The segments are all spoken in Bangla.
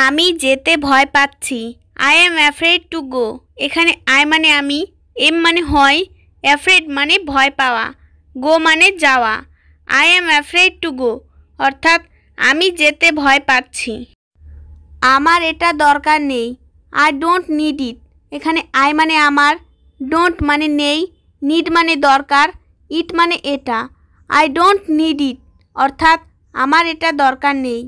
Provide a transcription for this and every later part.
আমি যেতে ভয় পাচ্ছি। I am afraid to go. এখানে আই মানে আমি, এম মানে হয়, অ্যাফ্রেড মানে ভয় পাওয়া, গো মানে যাওয়া। I am afraid to go অর্থাৎ আমি যেতে ভয় পাচ্ছি। আমার এটা দরকার নেই। I don't need it. এখানে আই মানে আমার, ডোন্ট মানে নেই, নিড মানে দরকার, ইট মানে এটা। আই ডোন্ট নিড ইট অর্থাৎ আমার এটা দরকার নেই।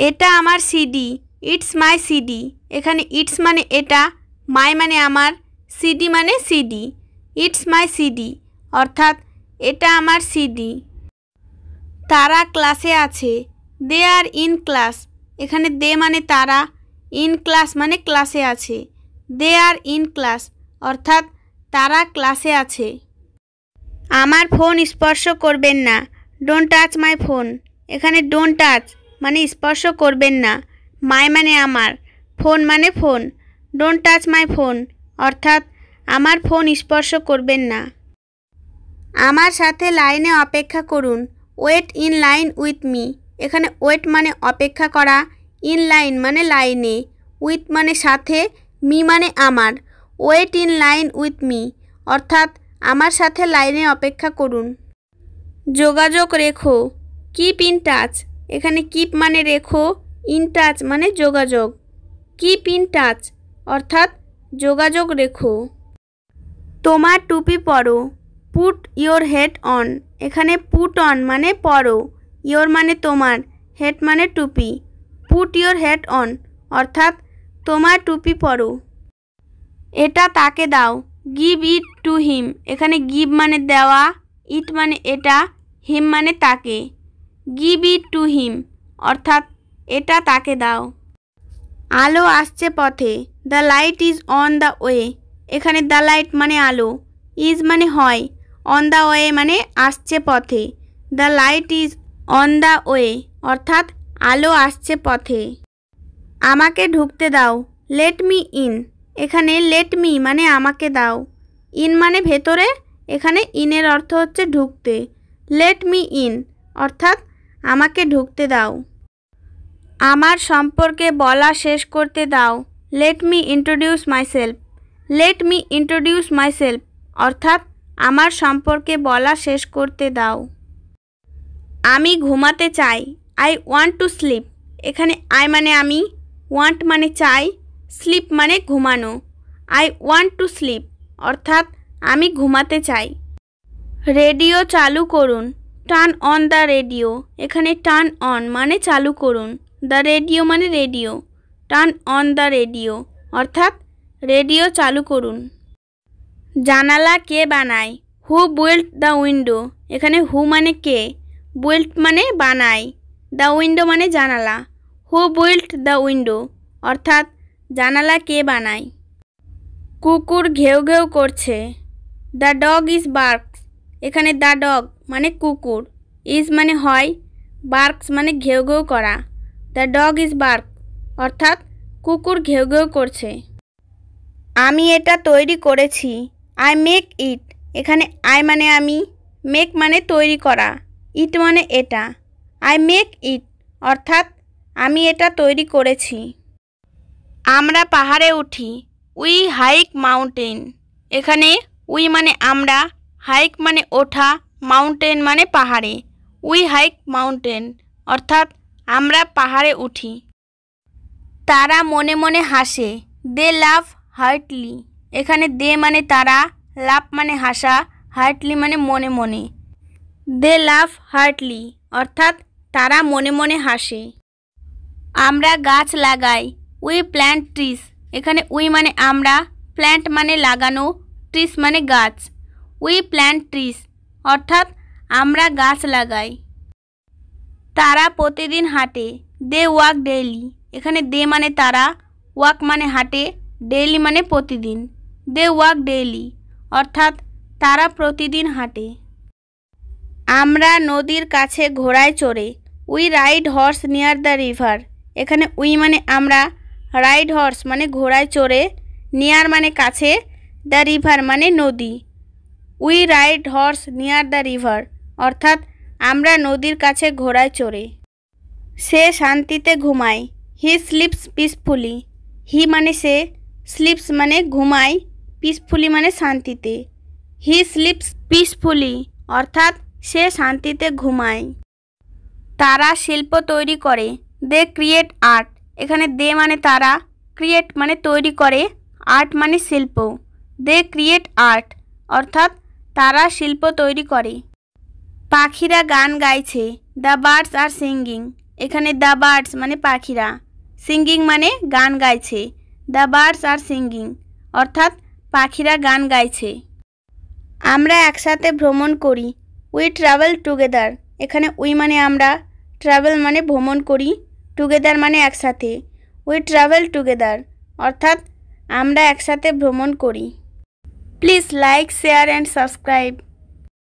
এটা আমার সিডি। It's my CD. এখানে ইটস মানে এটা, মাই মানে আমার, সিডি মানে সিডি। ইটস মাই সিডি অর্থাৎ এটা আমার সিডি। তারা ক্লাসে আছে। দে আর ইন ক্লাস। এখানে দে মানে তারা, ইন ক্লাস মানে ক্লাসে আছে। দে আর ইন ক্লাস অর্থাৎ তারা ক্লাসে আছে। আমার ফোন স্পর্শ করবেন না। Don't touch my phone. এখানে ডোন্ট টাচ মানে স্পর্শ করবেন না, মাই মানে আমার, ফোন মানে phone. Don't touch my phone অর্থাৎ আমার ফোন স্পর্শ করবেন না। আমার সাথে লাইনে অপেক্ষা করুন। Wait in line with me. এখানে ওয়েট মানে অপেক্ষা করা, ইন লাইন মানে লাইনে, উইথ মানে সাথে, মি মানে আমার। Wait in line with me অর্থাৎ আমার সাথে লাইনে অপেক্ষা করুন। যোগাযোগ রেখো। Keep in touch. এখানে কিপ মানে রেখো, ইন টাচ মানে যোগাযোগ। কিপ ইন টাচ অর্থাৎ যোগাযোগ রেখো। তোমার টুপি পরো। Put your head on. এখানে পুট অন মানে পরো, ইয়োর মানে তোমার, হেড মানে টুপি। পুট ইয়োর হেড অন অর্থাৎ তোমার টুপি পরো। এটা তাকে দাও। Give it to him. এখানে গিভ মানে দেওয়া, ইট মানে এটা, হিম মানে তাকে। গিভ ইট টু হিম অর্থাৎ এটা তাকে দাও। আলো আসছে পথে। The light is on the way. এখানে দ্য লাইট মানে আলো, ইজ মানে হয়, অন দ্য ওয়ে মানে আসছে পথে। The light is on the way অর্থাৎ আলো আসছে পথে। আমাকে ঢুকতে দাও। Let me in. এখানে লেট মি মানে আমাকে দাও, ইন মানে ভেতরে, এখানে ইনের অর্থ হচ্ছে ঢুকতে। লেট মি ইন অর্থাৎ আমাকে ঢুকতে দাও। আমার সম্পর্কে বলা শেষ করতে দাও। Let me introduce myself. Let me introduce myself অর্থাৎ আমার সম্পর্কে বলা শেষ করতে দাও। আমি ঘুমাতে চাই। I want to sleep. এখানে আই মানে আমি, ওয়ান্ট মানে চাই, স্লিপ মানে ঘুমানো। আই ওয়ান্ট টু স্লিপ অর্থাৎ আমি ঘুমাতে চাই। রেডিও চালু করুন। Turn on the radio. এখানে টার্ন অন মানে চালু করুন, দ্য রেডিও মানে radio. Turn on the radio অর্থাৎ রেডিও চালু করুন। জানালা কে বানায়? হু বিল্ট দ্য উইন্ডো। এখানে হু মানে কে, বিল্ট মানে বানায়, দ্য উইন্ডো মানে জানালা। হু বিল্ট দ্য উইন্ডো অর্থাৎ জানালা কে বানায়। কুকুর ঘেউ ঘেউ করছে। The dog is barks. এখানে দ্য ডগ মানে কুকুর, ইজ মানে হয়, বার্কস মানে ঘেউ ঘেউ করা। দ্য ডগ ইজ বার্ক অর্থাৎ কুকুর ঘেউ ঘেউ করছে। আমি এটা তৈরি করেছি। I make it. এখানে আই মানে আমি, মেক মানে তৈরি করা, ইট মানে এটা। আই মেক ইট অর্থাৎ আমি এটা তৈরি করেছি। আমরা পাহাড়ে উঠি। We hike mountain. এখানে উই মানে আমরা, হাইক মানে ওঠা, মাউন্টেন মানে পাহাড়ে। উই হাইক মাউন্টেন অর্থাৎ আমরা পাহাড়ে উঠি। তারা মনে মনে হাসে। দে লাভ হার্টলি। এখানে দে মানে তারা, লাভ মানে হাসা, হার্টলি মানে মনে মনে। দে লাভ হার্টলি অর্থাৎ তারা মনে মনে হাসে। আমরা গাছ লাগাই। We plant trees. এখানে উই মানে আমরা, প্ল্যান্ট মানে লাগানো, ট্রিস মানে গাছ। উই প্ল্যান্ট ট্রিস অর্থাৎ আমরা গাছ লাগাই। তারা প্রতিদিন হাঁটে। They walk daily. এখানে দে মানে তারা, ওয়াক মানে হাঁটে, ডেইলি মানে প্রতিদিন। দে ওয়াক ডেইলি অর্থাৎ তারা প্রতিদিন হাঁটে। আমরা নদীর কাছে ঘোড়ায় চড়ে। We ride horse near the river. এখানে উই মানে আমরা, রাইড হর্স মানে ঘোড়ায় চড়ে, নিয়ার মানে কাছে, দ্য রিভার মানে নদী। We ride horse near the river অর্থাৎ আমরা নদীর কাছে ঘোড়ায় চড়ে। সে শান্তিতে ঘুমায়। হি স্লিপস পিসফুলি। হি মানে সে, স্লিপস মানে ঘুমায়, পিসফুলি মানে শান্তিতে। হি স্লিপস পিসফুলি অর্থাৎ সে শান্তিতে ঘুমায়। তারা শিল্প তৈরি করে। They create art. এখানে দে মানে তারা, ক্রিয়েট মানে তৈরি করে, আর্ট মানে শিল্প। দে ক্রিয়েট আর্ট অর্থাৎ তারা শিল্প তৈরি করে। পাখিরা গান গাইছে। The birds are singing. এখানে দ্য বার্ডস মানে পাখিরা, সিঙ্গিং মানে গান গাইছে। দ্য বার্ডস আর সিঙ্গিং অর্থাৎ পাখিরা গান গাইছে। আমরা একসাথে ভ্রমণ করি। We travel together. এখানে উই মানে আমরা, ট্রাভেল মানে ভ্রমণ করি, টুগেদার মানে একসাথে। উই ট্রাভেল টুগেদার অর্থাৎ আমরা একসাথে ভ্রমণ করি। Please like, share and subscribe.